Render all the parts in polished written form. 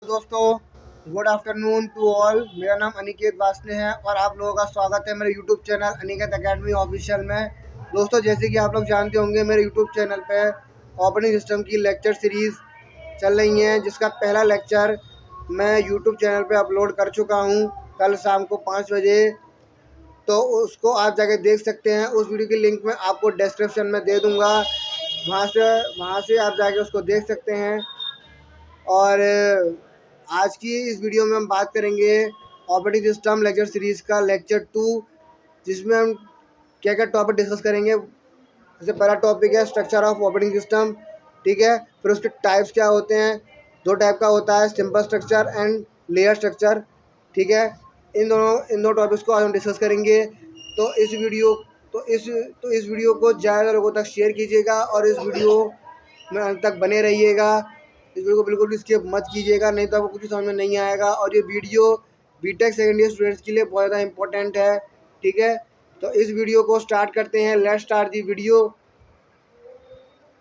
दोस्तों, good afternoon to all. मेरा नाम अनिकेत वासने है और आप लोगों का स्वागत है मेरे YouTube channel Aniket academy official में। दोस्तों, जैसे कि आप लोग जानते होंगे, मेरे यूट्यूब चैनल पे ऑपरेटिंग सिस्टम की लेक्चर सीरीज़ चल रही हैं, जिसका पहला लेक्चर मैं यूट्यूब चैनल पे अपलोड कर चुका हूँ कल शाम को 5 बजे। तो उसको आप जाके देख सकते हैं। उस वीडियो की लिंक मैं आपको डिस्क्रिप्शन में दे दूँगा, वहाँ से आप जाके उसको देख सकते हैं। और आज की इस वीडियो में हम बात करेंगे ऑपरेटिंग सिस्टम लेक्चर सीरीज़ का लेक्चर 2, जिसमें हम क्या क्या टॉपिक डिस्कस करेंगे। जैसे पहला टॉपिक है स्ट्रक्चर ऑफ ऑपरेटिंग सिस्टम, ठीक है। फिर उसके टाइप्स क्या होते हैं, दो टाइप का होता है, simple structure and layer structure, ठीक है। इन दो टॉपिक्स को आज हम डिस्कस करेंगे। तो इस वीडियो तो इस वीडियो को ज़्यादा लोगों तक शेयर कीजिएगा और इस वीडियो में अंत तक बने रहिएगा। इस वीडियो को बिल्कुल भी स्किप मत कीजिएगा, नहीं तो आपको कुछ समझ में नहीं आएगा। और ये video BTech second year students के लिए बहुत ज़्यादा इंपॉर्टेंट है, ठीक है। तो इस वीडियो को स्टार्ट करते हैं। Let's start the video.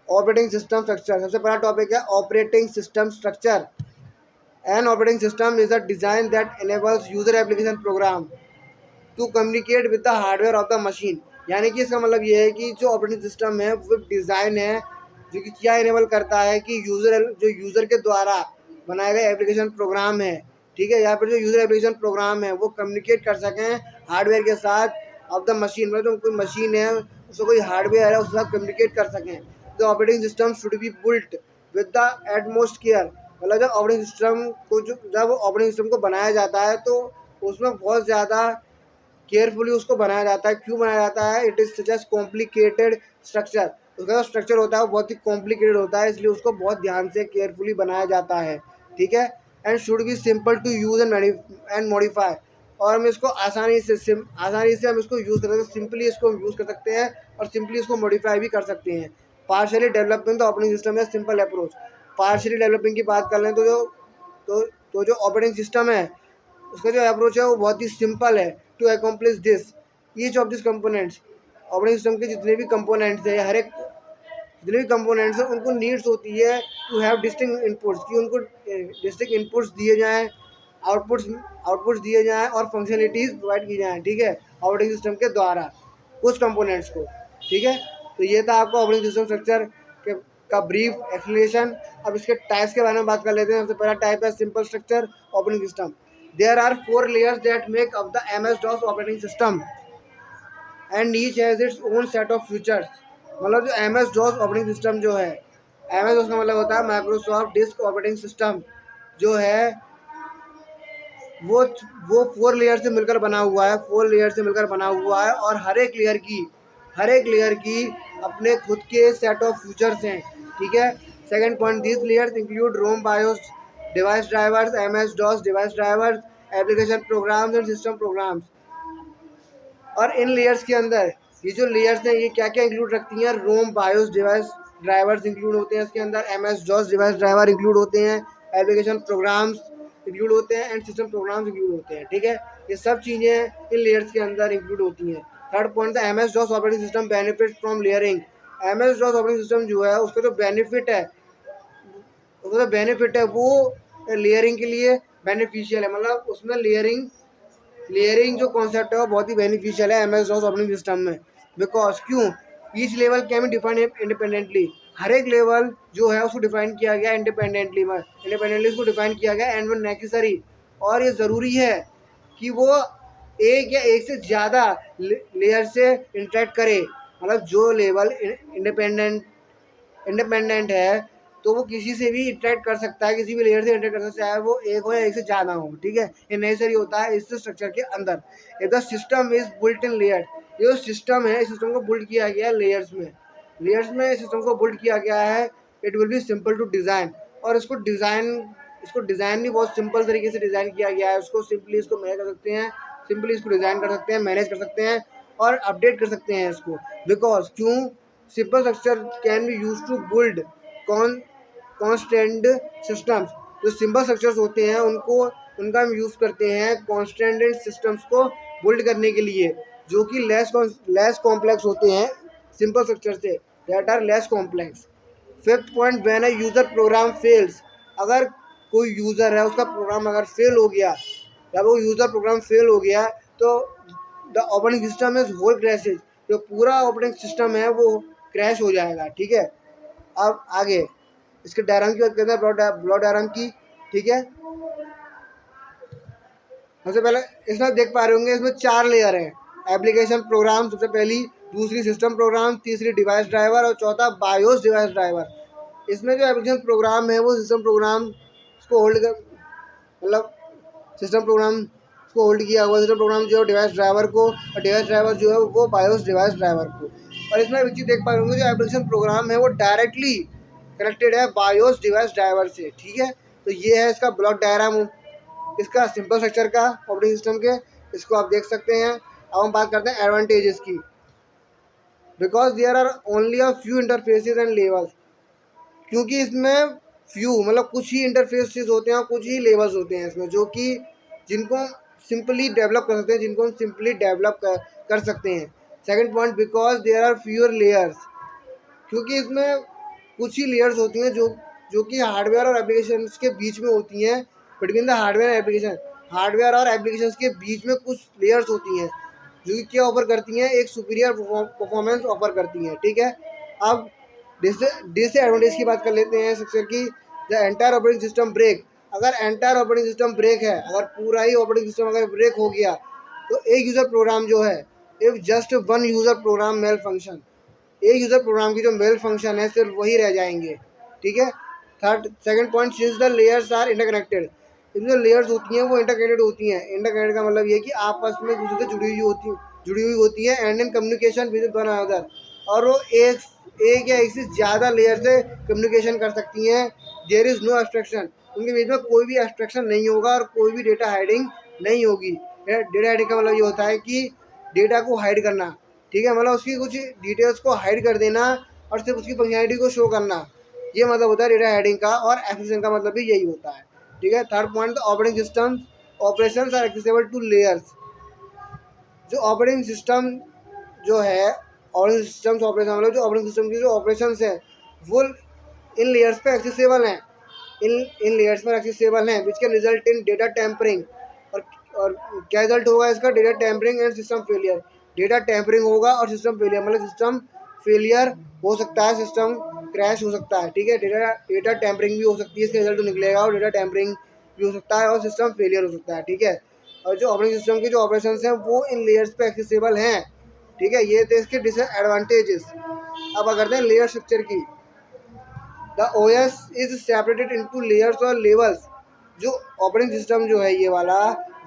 Operating system structure, सबसे पहला टॉपिक है operating system structure. An operating system is a design that enables user application program to communicate with the hardware of the machine. यानी कि इसका मतलब ये है कि जो ऑपरेटिंग सिस्टम है वो डिज़ाइन है जो कि क्या इनेबल करता है कि यूज़र के द्वारा बनाए गए एप्लीकेशन प्रोग्राम है, ठीक है। यहाँ पर जो यूज़र एप्लीकेशन प्रोग्राम है वो कम्युनिकेट कर सकें हार्डवेयर के साथ ऑफ द मशीन। मतलब जो कोई मशीन है, उसको कोई हार्डवेयर है, उसके साथ कम्युनिकेट कर सकें। The operating system should be built with the utmost care. मतलब जब ऑपरेटिंग सिस्टम को बनाया जाता है तो उसमें बहुत ज़्यादा केयरफुली उसको बनाया जाता है। क्यों बनाया जाता है? It is such as complicated structure. उसका जो स्ट्रक्चर होता है वो बहुत ही कॉम्प्लिकेटेड होता है, इसलिए उसको बहुत ध्यान से केयरफुली बनाया जाता है, ठीक है। And should be simple to use and modify. और हम इसको आसानी से हम इसको यूज़ कर सकते हैं। सिंपली इसको हम यूज़ कर सकते हैं और सिंपली इसको मॉडिफाई भी कर सकते हैं। Partially developing the operating system है सिंपल अप्रोच। पार्शियली डेवलपिंग की बात कर लें तो जो ऑपरेटिंग सिस्टम है उसका जो अप्रोच है वो बहुत ही सिंपल है। To accomplish this each of this components, operating system के जितने भी कंपोनेंट्स हैं, हर एक जितने भी कंपोनेंट्स हैं उनको नीड्स होती है टू हैव डिस्टिंक्ट इनपुट्स, कि उनको डिस्टिंक्ट इनपुट्स दिए जाएँ, आउटपुट्स आउटपुट्स दिए जाएँ और फंक्शनलिटीज़ प्रोवाइड की जाएँ, ठीक है, ऑपरेटिंग सिस्टम के द्वारा कुछ कंपोनेंट्स को, ठीक है। तो ये था आपका ऑपरेटिंग सिस्टम स्ट्रक्चर के का ब्रीफ एक्सप्लेनेशन। अब इसके टाइप्स के बारे में बात कर लेते हैं। सबसे पहला टाइप है simple structure operating system. There are four layers that make up the MS-DOS operating system and each has its own set of features। मतलब जो MS-DOS ऑपरेटिंग सिस्टम जो है, MS-DOS का मतलब होता है माइक्रोसॉफ्ट डिस्क ऑपरेटिंग सिस्टम, जो है वो वो 4 लेयर से मिलकर बना हुआ है। 4 लेयर से मिलकर बना हुआ है और हर एक लेयर की अपने खुद के सेट ऑफ फीचर्स हैं, ठीक है। Second point, this layers include ROM BIOS, device drivers, MS-DOS device drivers, application programs and system programs. और इन लेयर्स के अंदर ये जो लेयर्स हैं ये क्या क्या इंक्लूड रखती हैं? रोम बायोस डिवाइस ड्राइवर्स इंक्लूड होते हैं इसके अंदर, MS-DOS डिवाइस ड्राइवर इंक्लूड होते हैं, एप्लीकेशन प्रोग्राम्स इंक्लूड होते हैं एंड सिस्टम प्रोग्राम्स इंक्लूड होते हैं, ठीक है। ये सब चीज़ें इन लेयर्स के अंदर इंक्लूड होती हैं। Third point, the MS-DOS operating system benefit from layering. MS-DOS operating system जो है उसका जो बेनिफिट है वो लेयरिंग के लिए बेनिफिशियल है। मतलब उसमें लेयरिंग जो कॉन्सेप्ट है वो बहुत ही बेनिफिशियल है MS-DOS ऑपरेटिंग सिस्टम में। बिकॉज क्यों? Each level can be define independently. हर एक लेवल जो है उसको डिफाइन किया गया इंडिपेंडेंटली उसको डिफाइन किया गया एंड वन नेसेसरी। और ये ज़रूरी है कि वो एक या एक से ज़्यादा लेयर से इंटरेक्ट करे। मतलब जो लेवल इंडिपेंडेंट है तो वो किसी से भी इंटरेक्ट कर सकता है, किसी भी लेयर से इंटरेक्ट कर सकता है, चाहे वो एक हो या एक से ज़्यादा हो, ठीक है। ये नेसेसरी होता है इस स्ट्रक्चर के अंदर। If the system is built in layer, ये जो सिस्टम है इस सिस्टम को बुल्ड किया गया है लेयर्स में इस सिस्टम को बुल्ड किया गया है। It will be simple to design. और इसको डिज़ाइन भी बहुत सिंपल तरीके से डिज़ाइन किया गया है। उसको सिंपली इसको मैनेज कर सकते हैं, सिंपली इसको डिज़ाइन कर सकते हैं, मैनेज कर सकते हैं और अपडेट कर सकते हैं इसको। बिकॉज क्यों? Simple structure can be use to build constant systems. जो सिंपल स्ट्रक्चर्स होते हैं उनका हम यूज़ करते हैं कॉन्स्टेंट सिस्टम्स को बुल्ड करने के लिए, जो कि लेस कॉम्प्लेक्स होते हैं सिंपल स्ट्रक्चर से, that are less complex. Fifth point, when a user program fails. अगर कोई यूज़र है उसका प्रोग्राम अगर फेल हो गया या वो यूज़र प्रोग्राम फेल हो गया तो the operating system is whole crashes, जो पूरा ऑपरेटिंग सिस्टम है वो क्रैश हो जाएगा। ठीक है, अब आगे इसके डायग्राम की बात करते हैं, ब्लॉक डायग्राम की। ठीक है, सबसे पहले इसमें देख पा रहे होंगे इसमें 4 लेयर हैं। एप्लीकेशन प्रोग्राम सबसे पहली, दूसरी सिस्टम प्रोग्राम, तीसरी डिवाइस ड्राइवर और चौथा बायोस डिवाइस ड्राइवर। इसमें जो एप्लीकेशन प्रोग्राम है वो सिस्टम प्रोग्राम को होल्ड कर, मतलब सिस्टम प्रोग्राम को होल्ड किया हुआ, सिस्टम प्रोग्राम जो डिवाइस ड्राइवर को, और डिवाइस ड्राइवर जो है वो बायोस डिवाइस ड्राइवर को। और इसमें एक चीज़ देख पा रहे होंगे जो एप्लीकेशन प्रोग्राम है वो डायरेक्टली कनेक्टेड है बायोस डिवाइस ड्राइवर से। ठीक है, तो ये है इसका ब्लॉक डायग्राम इसका सिंपल स्ट्रक्चर का ऑपरेटिंग सिस्टम के, इसको आप देख सकते हैं। अब हम बात करते हैं एडवांटेजेस की। Because there are only a few interfaces and levels, क्योंकि इसमें फ्यू मतलब कुछ ही इंटरफेसेस होते हैं और कुछ ही लेवल्स होते हैं इसमें, जो कि जिनको हम सिंपली डेवलप कर सकते हैं, जिनको हम सिंपली डेवलप कर सकते हैं। Second point, because there are fewer layers, क्योंकि इसमें कुछ ही लेयर्स होती हैं जो कि हार्डवेयर और एप्लीकेशन के बीच में होती हैं। Between the hardware and application, hardware और एप्लीकेशन के बीच में कुछ लेयर्स होती हैं जो कि क्या ऑफर करती हैं, एक सुपीरियर परफॉर्मेंस ऑफर करती हैं। ठीक है, अब डिसएडवांटेज की बात कर लेते हैं स्ट्रक्चर की। The entire operating system break, अगर एंटायर ऑपरेटिंग सिस्टम ब्रेक है, अगर पूरा ही ऑपरेटिंग सिस्टम अगर ब्रेक हो गया तो एक यूज़र प्रोग्राम जो है, if just one user program malfunction, एक यूज़र प्रोग्राम की जो मेल फंक्शन है सिर्फ वही रह जाएंगे। ठीक है, third second point, since the layers are interconnected, इसमें जो लेयर्स होती हैं वो इंटरकनेक्टेड होती हैं। इंटरकनेक्टेड का मतलब ये कि आपस में दूसरे से जुड़ी हुई होती है and in communication with one another, और वो एक या एक से ज़्यादा लेयर से कम्युनिकेशन कर सकती हैं। देयर इज़ नो एब्स्ट्रैक्शन, उनके बीच में कोई भी एब्स्ट्रैक्शन नहीं होगा और कोई भी डेटा हाइडिंग नहीं होगी। डेटा हाइडिंग का मतलब ये होता है कि डेटा को हाइड करना। ठीक है, मतलब उसकी कुछ डिटेल्स को हाइड कर देना और सिर्फ उसकी फंक्शनैलिटी को शो करना, ये मतलब होता है डेटा हाइडिंग का, और एब्स्ट्रैक्शन का मतलब भी यही होता है। ठीक है, third point, operating system operations are accessible to layers, जो ऑपरेटिंग सिस्टम जो है, ऑपरेटिंग सिस्टम्स ऑपरेशन मतलब जो ऑपरेटिंग सिस्टम की जो ऑपरेशंस हैं वो इन लेयर्स पे एक्सेसिबल हैं, इन लेयर्स पर एक्सेसिबल हैं, which can result in data tampering. और क्या रिजल्ट होगा इसका, data tampering and system failure, data tampering होगा और सिस्टम फेलियर, मतलब सिस्टम फेलियर हो सकता है, सिस्टम क्रैश हो सकता है। ठीक है, डेटा टैम्परिंग भी हो सकती है, इसका रिजल्ट तो निकलेगा, और डेटा टैम्परिंग भी हो सकता है और सिस्टम फेलियर हो सकता है। ठीक है, और जो ऑपरेटिंग सिस्टम के जो ऑपरेशन हैं वो इन लेयर्स पे एक्सेसिबल हैं। ठीक है, ये थे इसके डिसएडवांटेजेस। अब अगर करते हैं लेयर स्ट्रक्चर की। The OS is separated into layers और लेवल्स, जो ऑपरेटिंग सिस्टम जो है ये वाला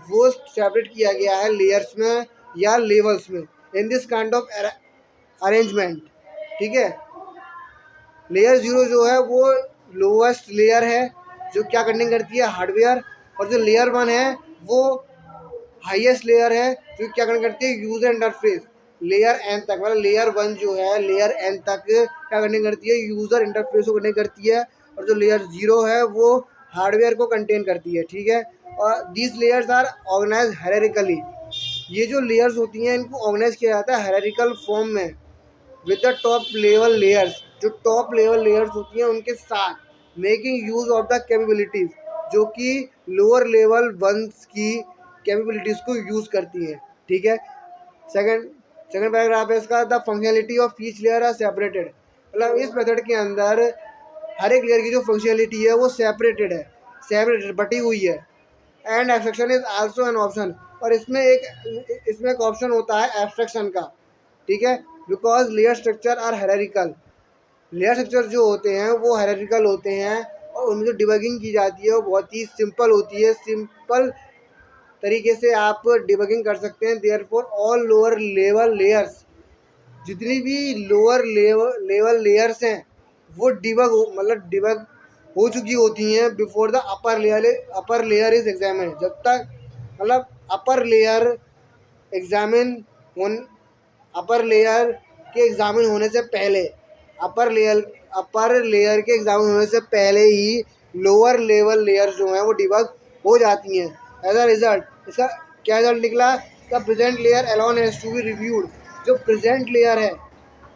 वो सेपरेट किया गया है लेयर्स में या लेवल्स में, in this kind of arrangement. ठीक है, लेयर 0 जो है वो लोवेस्ट लेयर है जो क्या कंटेन करती है, हार्डवेयर, और जो लेयर 1 है वो हाईएस्ट लेयर है जो क्या करने करती है, यूजर इंटरफेस। लेयर एन तक मतलब लेयर 1 जो है लेयर एन तक क्या करने करती है, यूजर इंटरफेस को करने करती है, और जो लेयर 0 है वो हार्डवेयर को कंटेन करती है। ठीक है, और these layers are organize hierarchically, ये जो लेयर्स होती हैं इनको ऑर्गेनाइज किया जाता है हायरार्किकल फॉर्म में, with the top level layers, जो टॉप लेवल लेयर्स होती हैं उनके साथ, making use of the capabilities, जो कि लोअर लेवल वंस की कैपेबिलिटीज़ को यूज़ करती हैं। ठीक है, सेकंड सेकंड पैराग्राफ है इसका, the functionality of each layer are separated, मतलब इस मेथड के अंदर हर एक लेयर की जो फंक्शनलिटी है वो सेपरेटेड बटी हुई है। And abstraction is also an option, और इसमें एक ऑप्शन होता है एब्स्ट्रैक्शन का। ठीक है, because layer structure are hierarchical, layer structure जो होते हैं वो हायरार्किकल होते हैं और उनमें जो डिबगिंग की जाती है वो बहुत ही सिंपल होती है, सिंपल तरीके से आप डिबगिंग कर सकते हैं। Therefore all lower level layers, जितनी भी लोअर लेवल लेयर्स हैं वो डिबग हो चुकी होती हैं before the upper layer is examine, जब तक मतलब अपर लेयर एग्जामिन होन अपर लेयर के एग्जामिन होने से पहले, अपर लेयर के एग्जामिन होने से पहले ही लोअर लेवल लेयर जो हैं वो डिबग हो जाती हैं। एज अ रिजल्ट इसका क्या रिजल्ट निकला, the present layer alone has to be reviewed, जो प्रेजेंट लेयर है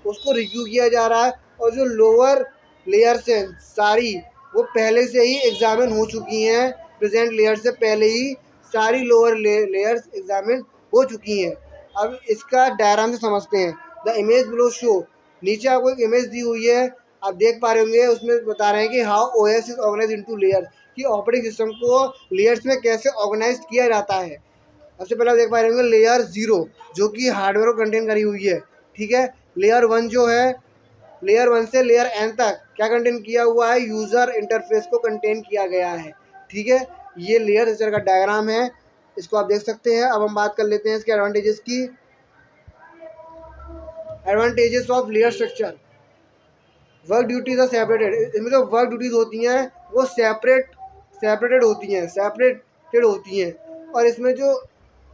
उसको रिव्यू किया जा रहा है, और जो लोअर लेयर्स हैं सारी वो पहले से ही एग्जामिन हो चुकी हैं, प्रेजेंट लेयर से पहले ही सारी लोअर लेयर्स एग्जामिन हो चुकी हैं। अब इसका डायग्राम से समझते हैं। द इमेज बिलो शो, नीचे आपको एक इमेज दी हुई है, आप देख पा रहे होंगे, उसमें बता रहे हैं कि how OS is organize into layer, कि ऑपरेटिंग सिस्टम को लेयर्स में कैसे ऑर्गेनाइज किया जाता है। सबसे पहले आप देख पा रहे होंगे लेयर 0 जो कि हार्डवेयर को कंटेन करी हुई है, ठीक है। लेयर 1 जो है, लेयर 1 से लेयर एन तक क्या कंटेन किया हुआ है, यूज़र इंटरफेस को कंटेन किया गया है, ठीक है। ये लेयर स्ट्रक्चर का डायग्राम है, इसको आप देख सकते हैं। अब हम बात कर लेते हैं इसके एडवांटेजेस की। Advantages of layer structure. Work duties are separated, इसमें जो वर्क ड्यूटीज होती हैं वो सेपरेटेड होती हैं। और इसमें जो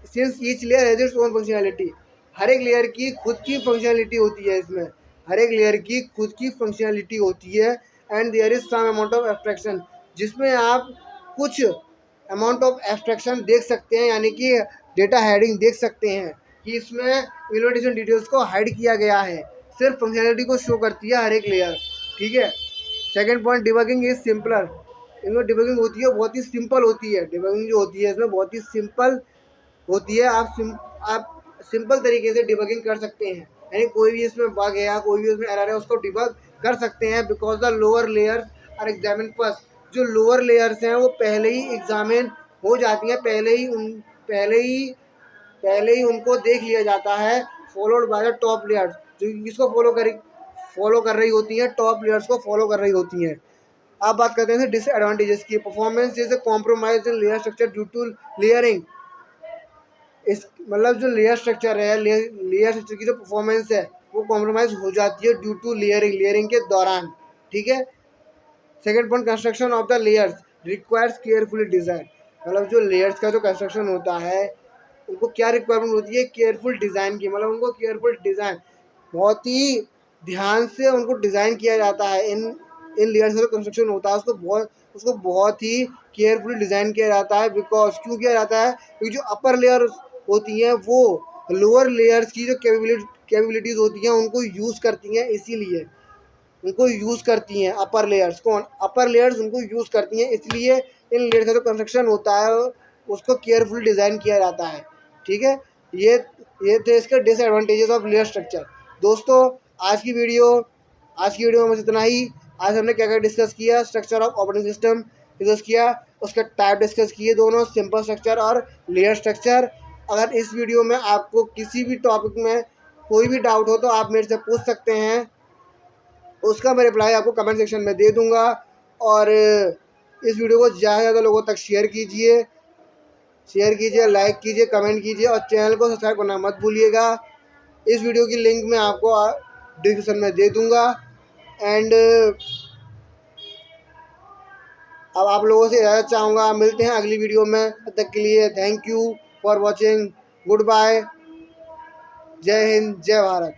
since each layer has its own functionality, हर एक लेयर की खुद की फंक्शनैलिटी होती है। इसमें हर एक लेयर की खुद की फंक्शनैलिटी होती है। And there is some amount of abstraction, जिसमें आप कुछ अमाउंट ऑफ एब्स्ट्रैक्शन देख सकते हैं, यानी कि डेटा हेडिंग देख सकते हैं कि इसमें इन्विटेशन डिटेल्स को हाइड किया गया है, सिर्फ फंक्शनैलिटी को शो करती है हर एक लेयर, ठीक है। Second point, debugging is simpler, इनमें डिबगिंग होती है बहुत ही सिंपल होती है। डिबगिंग जो होती है इसमें बहुत ही सिंपल होती है। आप सिंपल तरीके से डिबगिंग कर सकते हैं, यानी कोई भी इसमें बग है या कोई भी इसमें एरर है उसको डिबग कर सकते हैं। Because the lower layers are examine first, जो लोअर लेयर्स हैं वो पहले ही एग्जामिन हो जाती हैं, पहले ही उनको देख लिया जाता है, followed by the top layers, जो किसको फॉलो कर रही होती हैं, टॉप लेयर्स को फॉलो कर रही होती हैं। अब बात करते हैं डिसएडवांटेजेस की। Performance is a compromise in layer structure due to layering, इस मतलब जो लेयर स्ट्रक्चर है, लेयर स्ट्रक्चर की जो परफॉर्मेंस है वो कॉम्प्रोमाइज़ हो जाती है ड्यू टू लेयरिंग के दौरान, ठीक है। Second point, construction of the layers requires carefully design, मतलब जो लेयर्स का जो कंस्ट्रक्शन होता है उनको क्या रिक्वायरमेंट होती है, केयरफुल डिज़ाइन की, मतलब उनको केयरफुल डिज़ाइन, बहुत ही ध्यान से उनको डिज़ाइन किया जाता है। इन लेयर्स का जो कंस्ट्रक्शन होता है उसको बहुत ही केयरफुली डिज़ाइन किया जाता है। बिकॉज क्यों किया जाता है, क्योंकि जो अपर लेयर होती हैं वो लोअर लेयर्स की जो कैपेबिलिटीज़ होती हैं उनको यूज़ करती हैं, इसीलिए उनको यूज़ करती हैं अपर लेयर्स, कौन, अपर लेयर्स उनको यूज़ करती हैं, इसलिए इन लेयर्स का जो कंस्ट्रक्शन होता है उसको केयरफुल डिज़ाइन किया जाता है, ठीक है। ये थे इसके डिसएडवांटेजेस ऑफ लेयर स्ट्रक्चर। दोस्तों, आज की वीडियो में बस इतना ही। आज हमने क्या क्या डिस्कस किया, structure of operating system discuss किया, उसका टाइप डिस्कस किए दोनों, सिंपल स्ट्रक्चर और लेयर स्ट्रक्चर। अगर इस वीडियो में आपको किसी भी टॉपिक में कोई भी डाउट हो तो आप मेरे से पूछ सकते हैं, उसका मैं रिप्लाई आपको कमेंट सेक्शन में दे दूंगा। और इस वीडियो को ज़्यादा से ज़्यादा लोगों तक शेयर कीजिए, लाइक कीजिए, कमेंट कीजिए और चैनल को सब्सक्राइब करना मत भूलिएगा। इस वीडियो की लिंक मैं आपको डिस्क्रिप्शन में दे दूंगा। एंड अब आप लोगों से इजाज़त चाहूँगा, मिलते हैं अगली वीडियो में, तब तक के लिए thank you for watching, good bye, जय हिंद, जय भारत।